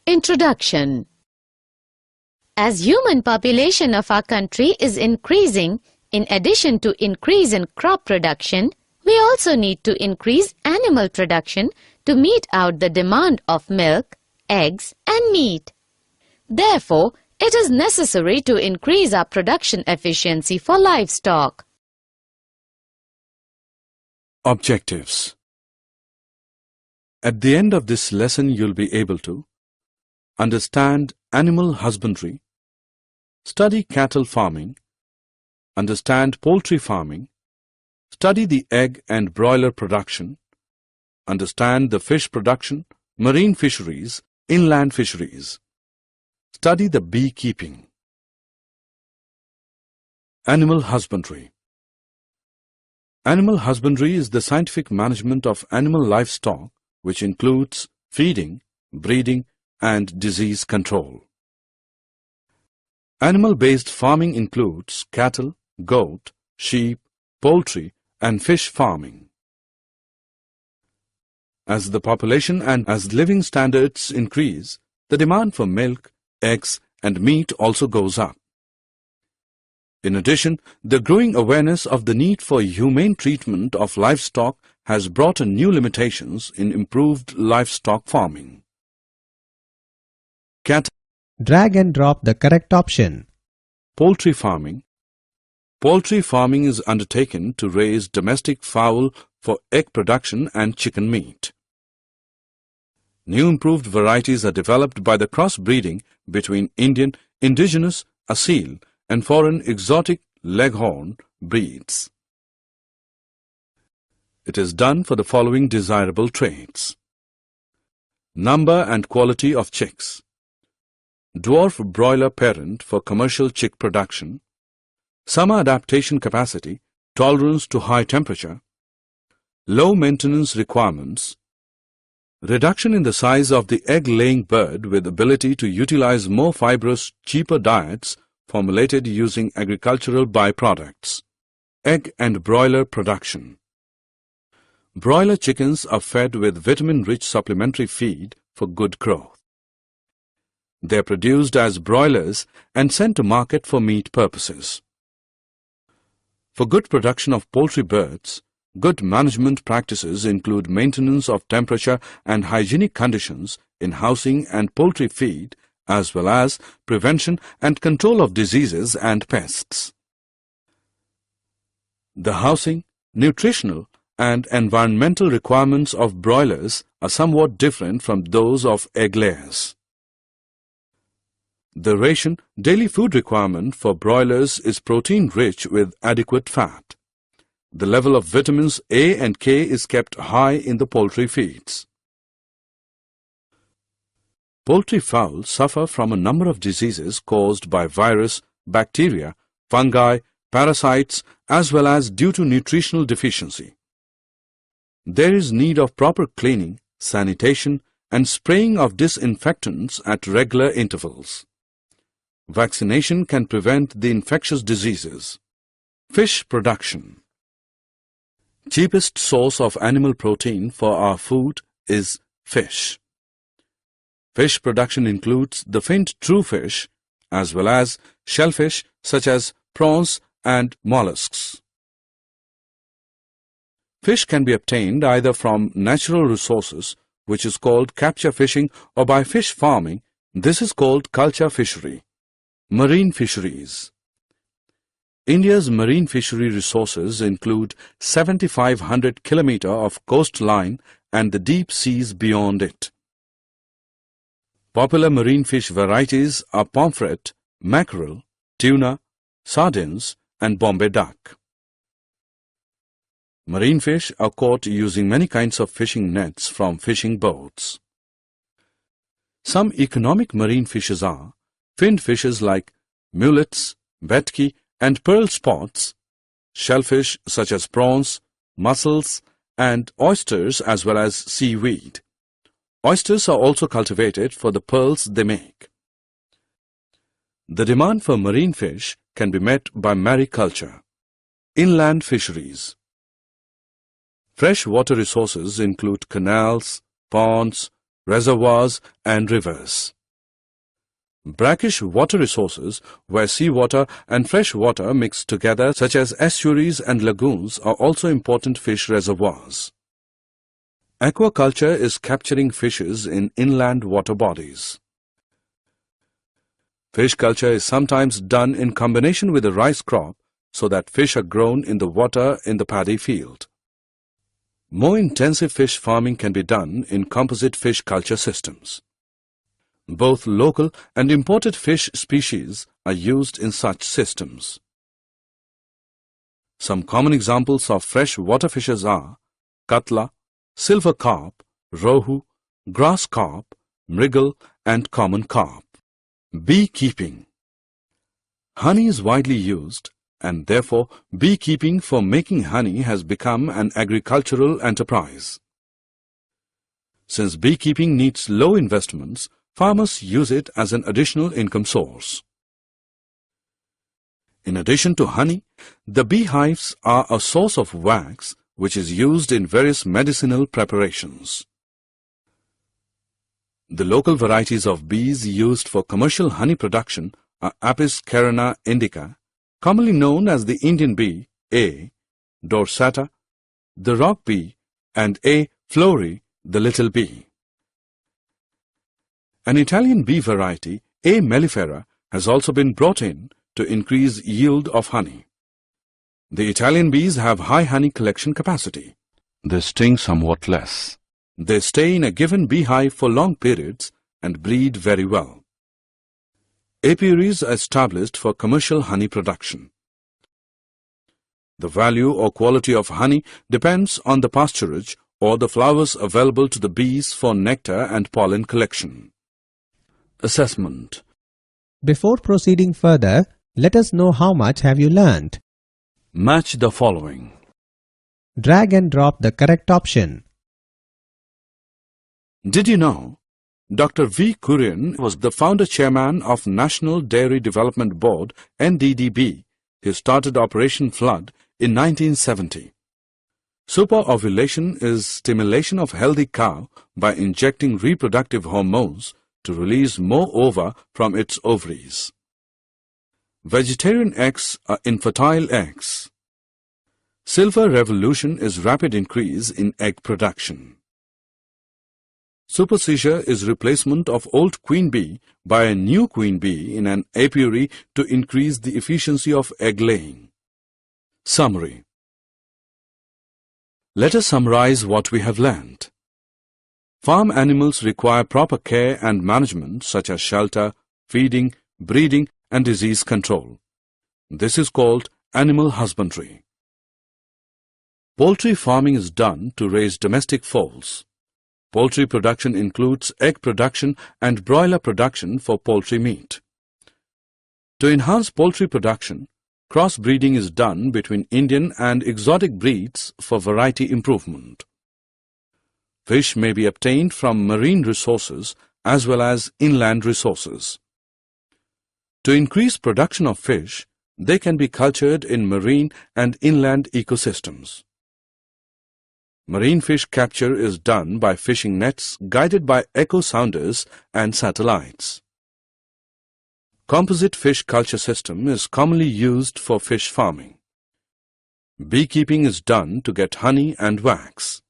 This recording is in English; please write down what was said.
Introduction. As human population of our country is increasing, in addition to increase in crop production, we also need to increase animal production to meet out the demand of milk, eggs and meat. Therefore, it is necessary to increase our production efficiency for livestock. Objectives. At the end of this lesson, you'll be able to understand animal husbandry, study cattle farming, understand poultry farming, study the egg and broiler production, understand the fish production, marine fisheries, inland fisheries. Study the beekeeping. Animal husbandry. Animal husbandry is the scientific management of animal livestock, which includes feeding, breeding, and disease control. Animal-based farming includes cattle, goat, sheep, poultry, and fish farming. As the population and as living standards increase, the demand for milk, eggs, and meat also goes up. In addition, the growing awareness of the need for humane treatment of livestock has brought in new limitations in improved livestock farming. Cattle. Drag and drop the correct option. Poultry farming. Poultry farming is undertaken to raise domestic fowl for egg production and chicken meat. New improved varieties are developed by the cross-breeding between Indian, indigenous, Asil and foreign exotic leghorn breeds. It is done for the following desirable traits. Number and quality of chicks. Dwarf broiler parent for commercial chick production, summer adaptation capacity, tolerance to high temperature, low maintenance requirements, reduction in the size of the egg-laying bird with ability to utilize more fibrous, cheaper diets formulated using agricultural byproducts. Egg and broiler production. Broiler chickens are fed with vitamin-rich supplementary feed for good growth. They are produced as broilers and sent to market for meat purposes. For good production of poultry birds, good management practices include maintenance of temperature and hygienic conditions in housing and poultry feed, as well as prevention and control of diseases and pests. The housing, nutritional, and environmental requirements of broilers are somewhat different from those of egg layers. The ration daily food requirement for broilers is protein-rich with adequate fat. The level of vitamins A and K is kept high in the poultry feeds. Poultry fowl suffer from a number of diseases caused by virus, bacteria, fungi, parasites, as well as due to nutritional deficiency. There is need of proper cleaning, sanitation, and spraying of disinfectants at regular intervals. Vaccination can prevent the infectious diseases. Fish production. Cheapest source of animal protein for our food is fish. Fish production includes the finned true fish as well as shellfish such as prawns and mollusks. Fish can be obtained either from natural resources, which is called capture fishing, or by fish farming. This is called culture fishery. Marine fisheries. India's marine fishery resources include 7,500 km of coastline and the deep seas beyond it. Popular marine fish varieties are pomfret, mackerel, tuna, sardines, and Bombay duck. Marine fish are caught using many kinds of fishing nets from fishing boats. Some economic marine fishes are finned fishes like mullets, vetki, and pearl spots, shellfish such as prawns, mussels, and oysters as well as seaweed. Oysters are also cultivated for the pearls they make. The demand for marine fish can be met by mariculture. Inland fisheries. Fresh water resources include canals, ponds, reservoirs and rivers. Brackish water resources, where seawater and fresh water mix together, such as estuaries and lagoons, are also important fish reservoirs. Aquaculture is capturing fishes in inland water bodies. Fish culture is sometimes done in combination with a rice crop so that fish are grown in the water in the paddy field. More intensive fish farming can be done in composite fish culture systems. Both local and imported fish species are used in such systems. Some common examples of fresh water fishes are katla, silver carp, rohu, grass carp, mrigel and common carp. Beekeeping. Honey is widely used, and therefore beekeeping for making honey has become an agricultural enterprise. Since beekeeping needs low investments, farmers use it as an additional income source. In addition to honey, the beehives are a source of wax which is used in various medicinal preparations. The local varieties of bees used for commercial honey production are Apis carina indica, commonly known as the Indian bee, A. dorsata, the rock bee, and A. flori, the little bee. An Italian bee variety, A. mellifera, has also been brought in to increase yield of honey. The Italian bees have high honey collection capacity. They sting somewhat less. They stay in a given beehive for long periods and breed very well. Apiaries are established for commercial honey production. The value or quality of honey depends on the pasturage or the flowers available to the bees for nectar and pollen collection. Assessment. Before proceeding further, let us know how much have you learned. Match the following. Drag and drop the correct option. Did you know Dr. V. Kurian was the founder-chairman of National Dairy Development Board, NDDB. He started Operation Flood in 1970. Superovulation is stimulation of healthy cow by injecting reproductive hormones to release more ova from its ovaries. Vegetarian eggs are infertile eggs. Silver revolution is rapid increase in egg production. Supersedure is replacement of old queen bee by a new queen bee in an apiary to increase the efficiency of egg laying. Summary. Let us summarize what we have learned. Farm animals require proper care and management such as shelter, feeding, breeding and disease control. This is called animal husbandry. Poultry farming is done to raise domestic fowls. Poultry production includes egg production and broiler production for poultry meat. To enhance poultry production, crossbreeding is done between Indian and exotic breeds for variety improvement. Fish may be obtained from marine resources as well as inland resources. To increase production of fish, they can be cultured in marine and inland ecosystems. Marine fish capture is done by fishing nets guided by echo sounders and satellites. Composite fish culture system is commonly used for fish farming. Beekeeping is done to get honey and wax.